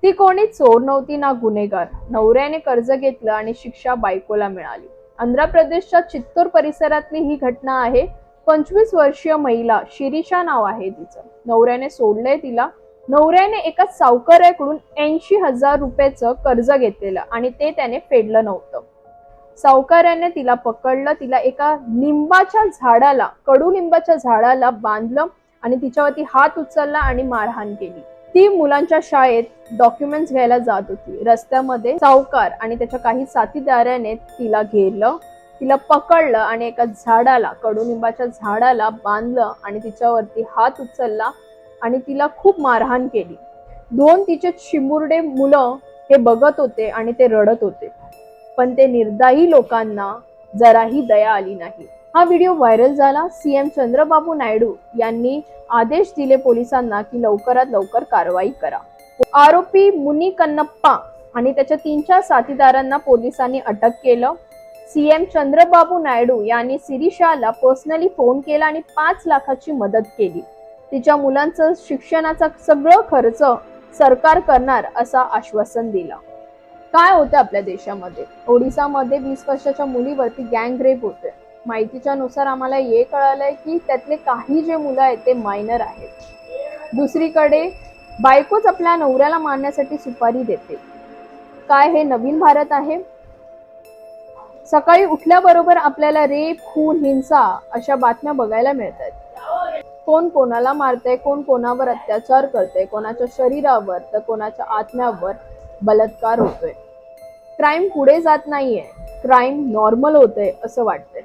ती कोणी चोर नव्हती ना गुन्हेगार. नवऱ्याने कर्ज घेतलं आणि शिक्षा बायकोला मिळाली. आंध्र प्रदेशच्या चित्तूर परिसरातली ही घटना आहे. 25 वर्षीय महिला शिरीषा नाव आहे तिचं. नवऱ्याने सोडलंय तिला. नवऱ्याने एका सावकाराकडून 80,000 रुपयाचं कर्ज घेतलेलं आणि ते त्याने फेडलं नव्हतं. सावकाराने तिला पकडलं, तिला एका लिंबाच्या झाडाला, कडुलिंबाच्या झाडाला बांधलं आणि तिच्यावरती हात उचलला आणि मारहाण केली. ती मुलांच्या शाळेत डॉक्युमेंट्स घ्यायला जात होती. रस्त्यामध्ये सावकार आणि त्याच्या काही साथीदाराने तिला घेरलं, तिला पकडलं आणि एका झाडाला, कडुलिंबाच्या झाडाला बांधलं आणि तिच्यावरती हात उचलला आणि तिला खूप मारहाण केली. दोन तिचे चिमुरडे मुलं हे बघत होते आणि ते रडत होते, पण ते निर्दयी लोकांना जराही दया आली नाही. हा व्हिडिओ व्हायरल झाला. सीएम चंद्रबाबू नायडू यांनी आदेश दिले पोलिसांना की लवकरात लवकर कारवाई करा. आरोपी मुनी कन्नप्पा आणि त्याच्या 3-4 साथीदारांना पोलिसांनी अटक केलं. सीएम चंद्रबाबू नायडू यांनी शिरीषाला पर्सनली फोन केला आणि 5 लाखाची मदत केली. तिच्या मुलांचं शिक्षणाचा सगळं खर्च सरकार करणार असं आश्वासन दिलं. काय होतं आपल्या देशामध्ये? ओडिसामध्ये 20 वर्षाच्या मुलीवरती गँग रेप होते. माहितीच्या नुसार आम्हाला हे कळालंय की त्यातले काही जे मुलं आहेत ते मायनर आहेत. दुसरीकडे बायकोच आपल्या नवऱ्याला मारण्यासाठी सुपारी देते. काय हे नवीन भारत आहे? सकाळी उठल्याबरोबर आपल्याला रेप, खून, हिंसा अशा बातम्या बघायला मिळतात. कोण कोणाला मारतंय, कोण कोणावर अत्याचार करतंय, कोणाच्या शरीरावर तर कोणाच्या आत्म्यावर बलात्कार होतोय. क्राईम पुढे जात नाहीये, क्राईम नॉर्मल होतंय असं वाटतंय.